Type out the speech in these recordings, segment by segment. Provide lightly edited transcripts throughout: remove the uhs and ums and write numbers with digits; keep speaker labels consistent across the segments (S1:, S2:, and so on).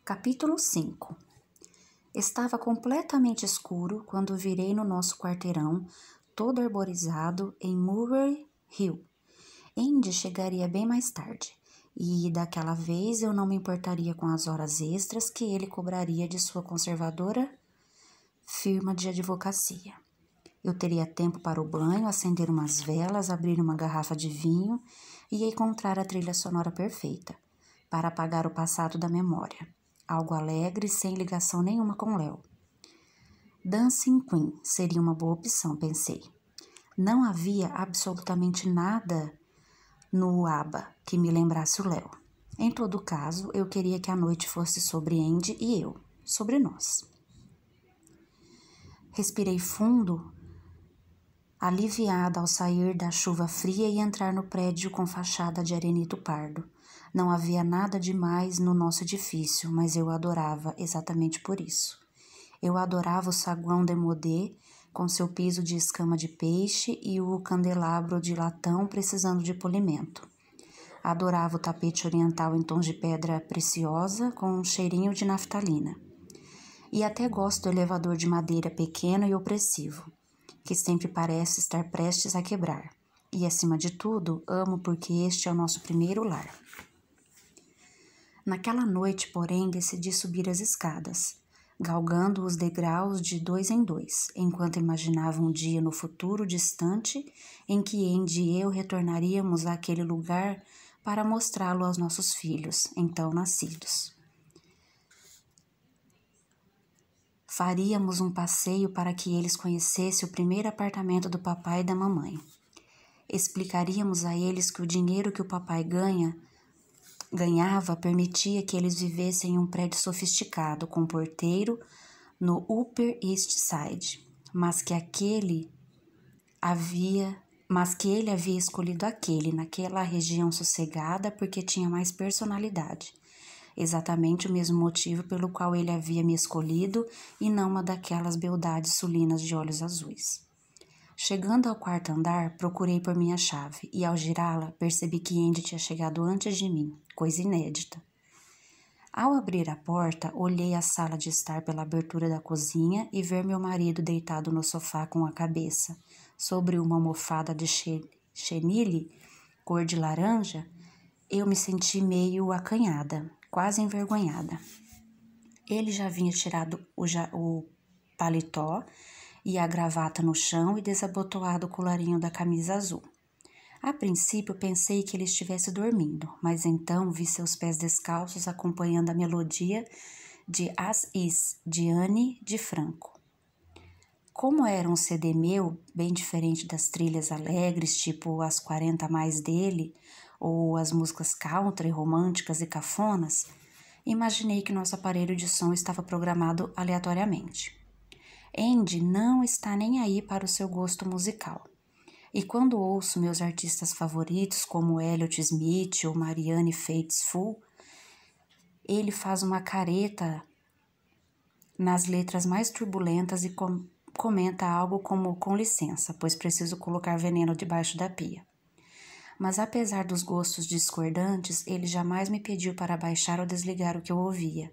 S1: Capítulo 5. Estava completamente escuro quando virei no nosso quarteirão, todo arborizado em Murray Hill. Andy chegaria bem mais tarde, e daquela vez eu não me importaria com as horas extras que ele cobraria de sua conservadora firma de advocacia. Eu teria tempo para o banho, acender umas velas, abrir uma garrafa de vinho e encontrar a trilha sonora perfeita, para apagar o passado da memória. Algo alegre, sem ligação nenhuma com Léo. Dancing Queen seria uma boa opção, pensei. Não havia absolutamente nada no ABBA que me lembrasse o Léo. Em todo caso, eu queria que a noite fosse sobre Andy e eu, sobre nós. Respirei fundo, aliviada ao sair da chuva fria e entrar no prédio com fachada de arenito pardo. Não havia nada demais no nosso edifício, mas eu adorava exatamente por isso. Eu adorava o saguão Demodé, com seu piso de escama de peixe e o candelabro de latão precisando de polimento. Adorava o tapete oriental em tons de pedra preciosa, com um cheirinho de naftalina. E até gosto do elevador de madeira pequeno e opressivo, que sempre parece estar prestes a quebrar. E, acima de tudo, amo porque este é o nosso primeiro lar. Naquela noite, porém, decidi subir as escadas, galgando os degraus de 2 em 2, enquanto imaginava um dia no futuro distante em que Andy e eu retornaríamos àquele lugar para mostrá-lo aos nossos filhos, então nascidos. Faríamos um passeio para que eles conhecessem o primeiro apartamento do papai e da mamãe. Explicaríamos a eles que o dinheiro que o papai ganhava permitia que eles vivessem em um prédio sofisticado, com porteiro, no Upper East Side, mas que ele havia escolhido aquele, naquela região sossegada, porque tinha mais personalidade. Exatamente o mesmo motivo pelo qual ele havia me escolhido e não uma daquelas beldades sulinas de olhos azuis. Chegando ao quarto andar, procurei por minha chave e, ao girá-la, percebi que Andy tinha chegado antes de mim, coisa inédita. Ao abrir a porta, olhei a sala de estar pela abertura da cozinha e ver meu marido deitado no sofá com a cabeça sobre uma almofada de chenille, cor de laranja. Eu me senti meio acanhada, quase envergonhada. Ele já havia tirado o paletó e a gravata no chão e desabotoado o colarinho da camisa azul. A princípio pensei que ele estivesse dormindo, mas então vi seus pés descalços acompanhando a melodia de As Is, de Anne de Franco. Como era um CD meu, bem diferente das trilhas alegres, tipo as 40 mais dele, ou as músicas country, românticas e cafonas, imaginei que nosso aparelho de som estava programado aleatoriamente. Andy não está nem aí para o seu gosto musical. E quando ouço meus artistas favoritos, como Elliott Smith ou Marianne Faithfull, ele faz uma careta nas letras mais turbulentas e comenta algo como "com licença, pois preciso colocar veneno debaixo da pia". Mas apesar dos gostos discordantes, ele jamais me pediu para baixar ou desligar o que eu ouvia.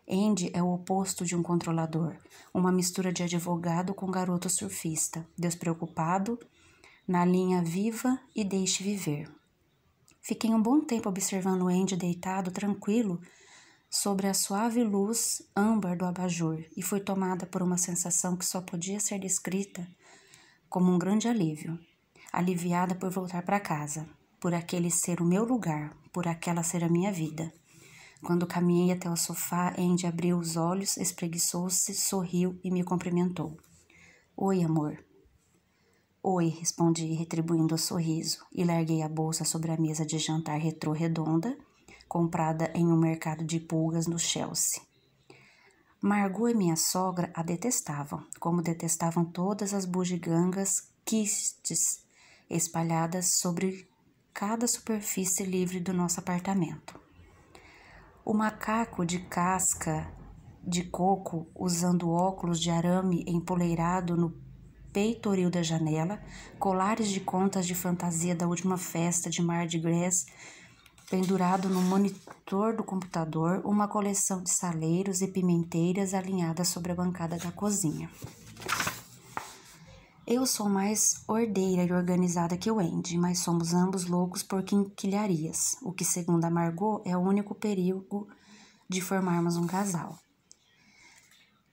S1: Andy é o oposto de um controlador, uma mistura de advogado com garoto surfista, despreocupado, na linha viva e deixe viver. Fiquei um bom tempo observando Andy deitado, tranquilo, sobre a suave luz âmbar do abajur e fui tomada por uma sensação que só podia ser descrita como um grande alívio. Aliviada por voltar para casa, por aquele ser o meu lugar, por aquela ser a minha vida. Quando caminhei até o sofá, Andy abriu os olhos, espreguiçou-se, sorriu e me cumprimentou. "Oi, amor." "Oi", respondi, retribuindo o sorriso, e larguei a bolsa sobre a mesa de jantar retrô redonda, comprada em um mercado de pulgas no Chelsea. Margot e minha sogra a detestavam, como detestavam todas as bugigangas quistes espalhadas sobre cada superfície livre do nosso apartamento. O macaco de casca de coco, usando óculos de arame empoleirado no peitoril da janela, colares de contas de fantasia da última festa de Mardi Gras pendurado no monitor do computador, uma coleção de saleiros e pimenteiras alinhadas sobre a bancada da cozinha. Eu sou mais ordeira e organizada que o Andy, mas somos ambos loucos por quinquilharias, o que, segundo a Margot, é o único perigo de formarmos um casal.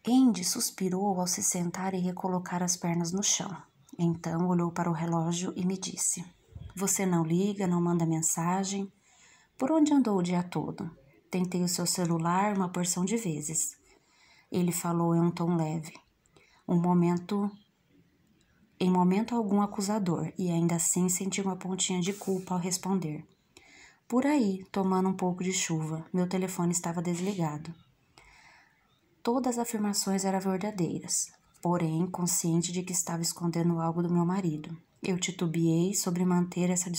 S1: Andy suspirou ao se sentar e recolocar as pernas no chão. Então olhou para o relógio e me disse: "Você não liga, não manda mensagem? Por onde andou o dia todo? Tentei o seu celular uma porção de vezes." Ele falou em um tom leve, em momento algum acusador, e ainda assim senti uma pontinha de culpa ao responder. "Por aí, tomando um pouco de chuva. Meu telefone estava desligado." Todas as afirmações eram verdadeiras, porém consciente de que estava escondendo algo do meu marido. Eu titubeei sobre manter essa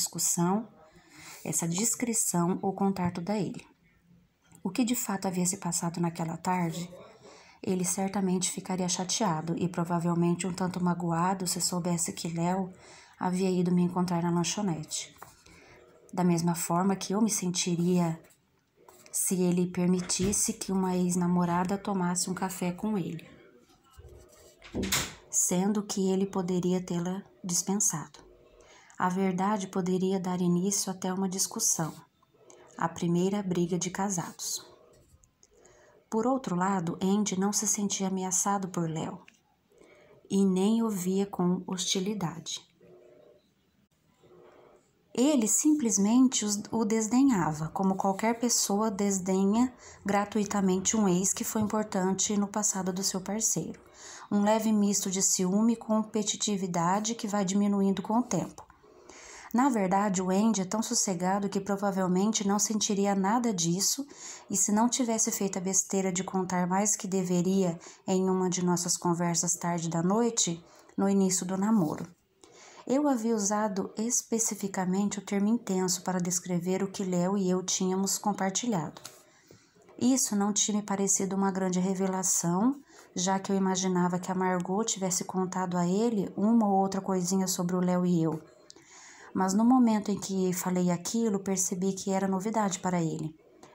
S1: discrição ou contar tudo a ele. O que de fato havia se passado naquela tarde, ele certamente ficaria chateado e provavelmente um tanto magoado se soubesse que Léo havia ido me encontrar na lanchonete. Da mesma forma que eu me sentiria se ele permitisse que uma ex-namorada tomasse um café com ele, sendo que ele poderia tê-la dispensado. A verdade poderia dar início até uma discussão, a primeira briga de casados. Por outro lado, Andy não se sentia ameaçado por Léo e nem o via com hostilidade. Ele simplesmente o desdenhava, como qualquer pessoa desdenha gratuitamente um ex que foi importante no passado do seu parceiro. Um leve misto de ciúme e competitividade que vai diminuindo com o tempo. Na verdade, o Andy é tão sossegado que provavelmente não sentiria nada disso e se não tivesse feito a besteira de contar mais que deveria em uma de nossas conversas tarde da noite, no início do namoro. Eu havia usado especificamente o termo intenso para descrever o que Léo e eu tínhamos compartilhado. Isso não tinha me parecido uma grande revelação, já que eu imaginava que a Margot tivesse contado a ele uma ou outra coisinha sobre o Léo e eu. Mas no momento em que falei aquilo, percebi que era novidade para ele.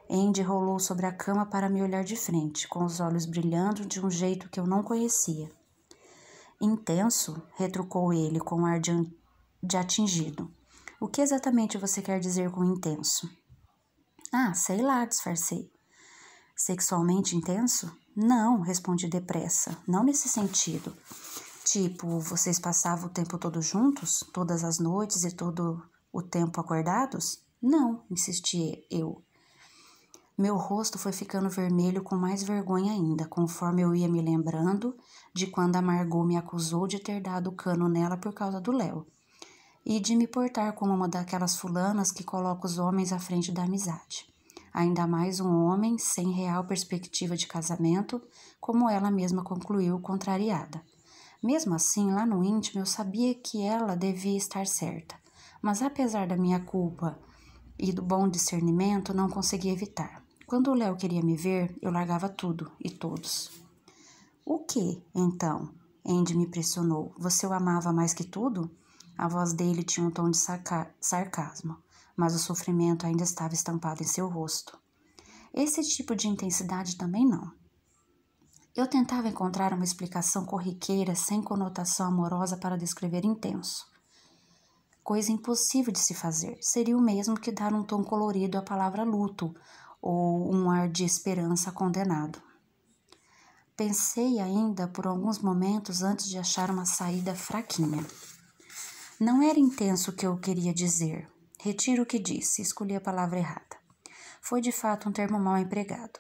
S1: Andy rolou sobre a cama para me olhar de frente, com os olhos brilhando de um jeito que eu não conhecia. "Intenso?" retrucou ele com ar de atingido. "O que exatamente você quer dizer com intenso?" "Ah, sei lá", disfarcei. "Sexualmente intenso?" "Não", respondi depressa, "não nesse sentido. Tipo, vocês passavam o tempo todo juntos? Todas as noites e todo o tempo acordados?" "Não", insisti eu. Meu rosto foi ficando vermelho com mais vergonha ainda, conforme eu ia me lembrando de quando a Margot me acusou de ter dado cano nela por causa do Léo, e de me portar como uma daquelas fulanas que coloca os homens à frente da amizade. Ainda mais um homem sem real perspectiva de casamento, como ela mesma concluiu, contrariada. Mesmo assim, lá no íntimo, eu sabia que ela devia estar certa, mas apesar da minha culpa e do bom discernimento, não conseguia evitar. Quando o Léo queria me ver, eu largava tudo e todos. "O que, então?" Andy me pressionou. "Você o amava mais que tudo?" A voz dele tinha um tom de sarcasmo, mas o sofrimento ainda estava estampado em seu rosto. "Esse tipo de intensidade também não." Eu tentava encontrar uma explicação corriqueira sem conotação amorosa para descrever intenso. Coisa impossível de se fazer. Seria o mesmo que dar um tom colorido à palavra luto ou um ar de esperança condenado. Pensei ainda por alguns momentos antes de achar uma saída fraquinha. Não era intenso o que eu queria dizer. Retiro o que disse, escolhi a palavra errada. Foi de fato um termo mal empregado,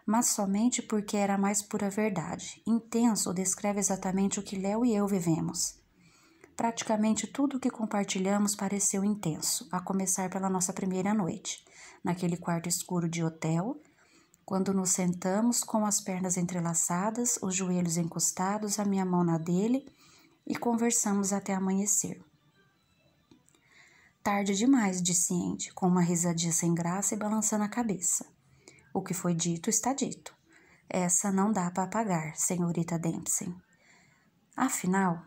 S1: mas somente porque era a mais pura verdade. Intenso descreve exatamente o que Léo e eu vivemos. Praticamente tudo o que compartilhamos pareceu intenso, a começar pela nossa primeira noite, naquele quarto escuro de hotel, quando nos sentamos com as pernas entrelaçadas, os joelhos encostados, a minha mão na dele, e conversamos até amanhecer. "Tarde demais", disse Andy, com uma risadinha sem graça e balançando a cabeça. "O que foi dito está dito. Essa não dá para apagar, senhorita Dempsey." Afinal,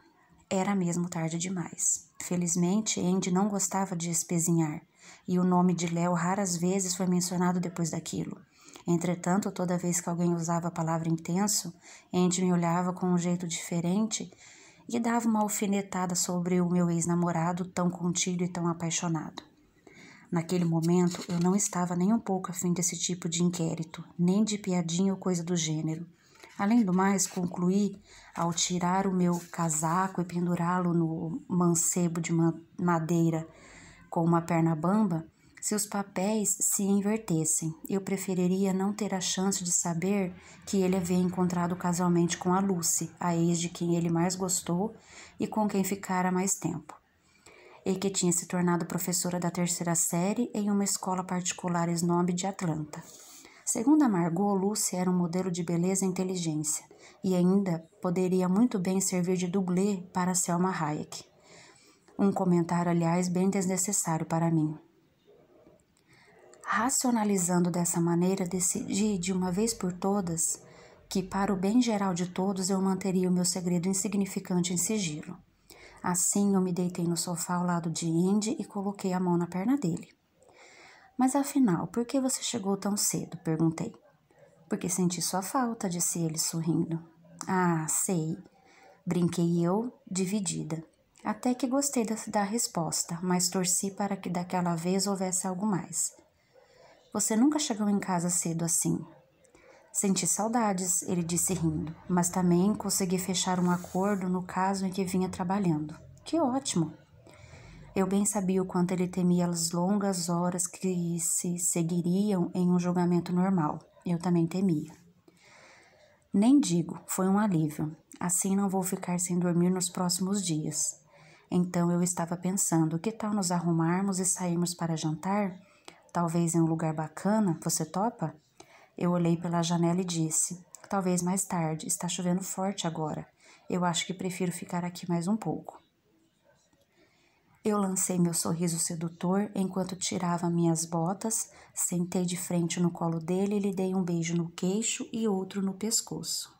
S1: era mesmo tarde demais. Felizmente, Andy não gostava de espezinhar, e o nome de Léo raras vezes foi mencionado depois daquilo. Entretanto, toda vez que alguém usava a palavra intenso, Andy me olhava com um jeito diferente e dava uma alfinetada sobre o meu ex-namorado tão contido e tão apaixonado. Naquele momento, eu não estava nem um pouco afim desse tipo de inquérito, nem de piadinha ou coisa do gênero. Além do mais, concluí, ao tirar o meu casaco e pendurá-lo no mancebo de madeira com uma perna bamba, se os papéis se invertessem, eu preferiria não ter a chance de saber que ele havia encontrado casualmente com a Lucy, a ex de quem ele mais gostou e com quem ficara mais tempo, e que tinha se tornado professora da 3ª série em uma escola particular snob de Atlanta. Segundo a Margot, Lucy era um modelo de beleza e inteligência, e ainda poderia muito bem servir de dublê para Selma Hayek. Um comentário, aliás, bem desnecessário para mim. Racionalizando dessa maneira, decidi de uma vez por todas que, para o bem geral de todos, eu manteria o meu segredo insignificante em sigilo. Assim, eu me deitei no sofá ao lado de Andy e coloquei a mão na perna dele. Mas afinal, por que você chegou tão cedo? Perguntei. Porque senti sua falta, disse ele sorrindo. Ah, sei, brinquei eu, dividida. Até que gostei da resposta, mas torci para que daquela vez houvesse algo mais. Você nunca chegou em casa cedo assim. Senti saudades, ele disse rindo, mas também consegui fechar um acordo no caso em que vinha trabalhando. Que ótimo! Eu bem sabia o quanto ele temia as longas horas que se seguiriam em um julgamento normal. Eu também temia. Nem digo, foi um alívio. Assim não vou ficar sem dormir nos próximos dias. Então eu estava pensando, que tal nos arrumarmos e sairmos para jantar? Talvez em um lugar bacana, você topa? Eu olhei pela janela e disse, talvez mais tarde, está chovendo forte agora. Eu acho que prefiro ficar aqui mais um pouco. Eu lancei meu sorriso sedutor enquanto tirava minhas botas, sentei de frente no colo dele e lhe dei um beijo no queixo e outro no pescoço.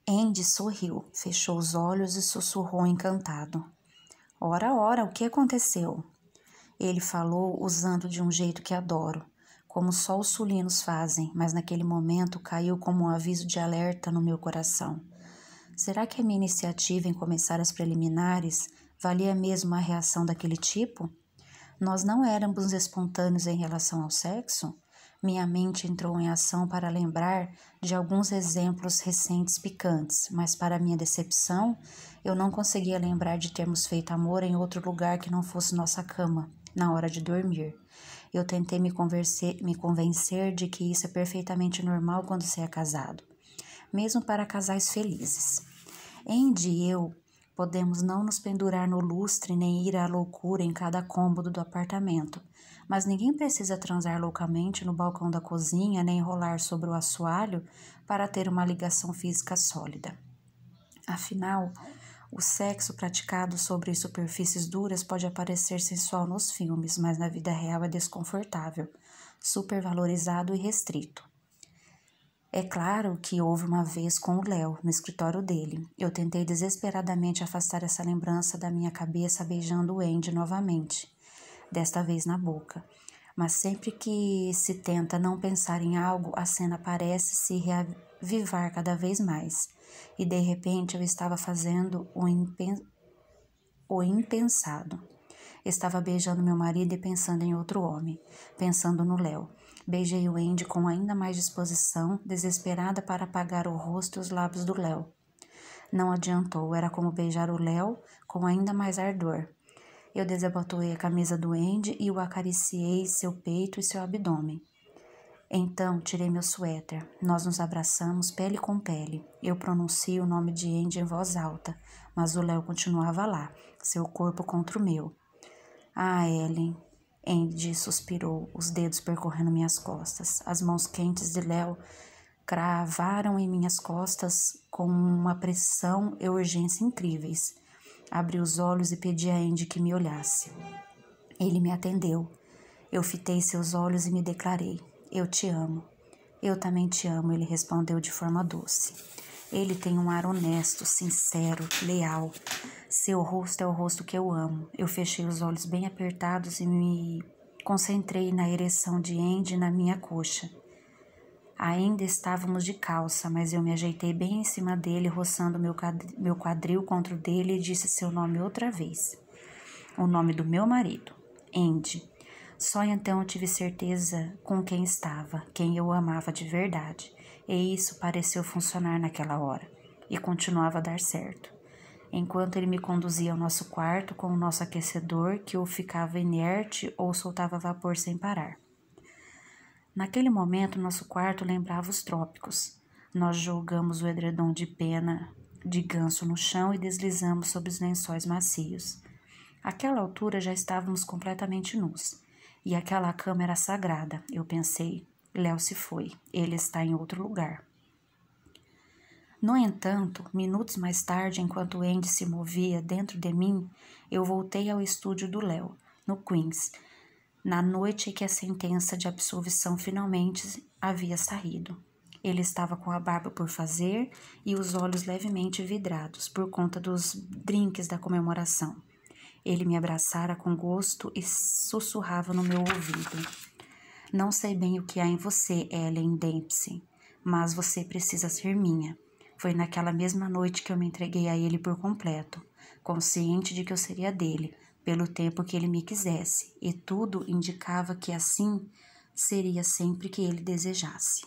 S1: Andy sorriu, fechou os olhos e sussurrou encantado. Ora, ora, o que aconteceu? Ele falou usando de um jeito que adoro, como só os sulinos fazem, mas naquele momento caiu como um aviso de alerta no meu coração. Será que a minha iniciativa em começar as preliminares valia mesmo a reação daquele tipo? Nós não éramos espontâneos em relação ao sexo? Minha mente entrou em ação para lembrar de alguns exemplos recentes picantes, mas para minha decepção, eu não conseguia lembrar de termos feito amor em outro lugar que não fosse nossa cama, na hora de dormir. Eu tentei me convencer de que isso é perfeitamente normal quando se é casado, mesmo para casais felizes. Andy e eu podemos não nos pendurar no lustre nem ir à loucura em cada cômodo do apartamento, mas ninguém precisa transar loucamente no balcão da cozinha nem rolar sobre o assoalho para ter uma ligação física sólida. Afinal, o sexo praticado sobre superfícies duras pode parecer sensual nos filmes, mas na vida real é desconfortável, supervalorizado e restrito. É claro que houve uma vez com o Léo, no escritório dele. Eu tentei desesperadamente afastar essa lembrança da minha cabeça beijando o Andy novamente, desta vez na boca. Mas sempre que se tenta não pensar em algo, a cena parece se reavivar cada vez mais. E de repente eu estava fazendo o impensado. Estava beijando meu marido e pensando em outro homem, pensando no Léo. Beijei o Andy com ainda mais disposição, desesperada para apagar o rosto e os lábios do Léo. Não adiantou, era como beijar o Léo com ainda mais ardor. Eu desabotoei a camisa do Andy e o acariciei seu peito e seu abdômen. Então tirei meu suéter. Nós nos abraçamos pele com pele. Eu pronuncio o nome de Andy em voz alta, mas o Léo continuava lá, seu corpo contra o meu. Ah, Ellen, Andy suspirou, os dedos percorrendo minhas costas. As mãos quentes de Léo cravaram em minhas costas com uma pressão e urgência incríveis. Abri os olhos e pedi a Andy que me olhasse. Ele me atendeu. Eu fitei seus olhos e me declarei. Eu te amo. Eu também te amo, ele respondeu de forma doce. Ele tem um ar honesto, sincero, leal. Seu rosto é o rosto que eu amo. Eu fechei os olhos bem apertados e me concentrei na ereção de Andy na minha coxa. Ainda estávamos de calça, mas eu me ajeitei bem em cima dele, roçando meu quadril contra o dele e disse seu nome outra vez. O nome do meu marido, Andy. Só então eu tive certeza com quem estava, quem eu amava de verdade. E isso pareceu funcionar naquela hora. E continuava a dar certo. Enquanto ele me conduzia ao nosso quarto com o nosso aquecedor, que ou ficava inerte ou soltava vapor sem parar. Naquele momento, nosso quarto lembrava os trópicos. Nós jogamos o edredom de pena de ganso no chão e deslizamos sobre os lençóis macios. Àquela altura já estávamos completamente nus. E aquela cama era sagrada, eu pensei. Léo se foi, ele está em outro lugar. No entanto, minutos mais tarde, enquanto Andy se movia dentro de mim, eu voltei ao estúdio do Léo, no Queens, na noite em que a sentença de absolvição finalmente havia saído. Ele estava com a barba por fazer e os olhos levemente vidrados por conta dos drinks da comemoração. Ele me abraçara com gosto e sussurrava no meu ouvido. Não sei bem o que há em você, Ellen Dempsey, mas você precisa ser minha. Foi naquela mesma noite que eu me entreguei a ele por completo, consciente de que eu seria dele, pelo tempo que ele me quisesse, e tudo indicava que assim seria sempre que ele desejasse.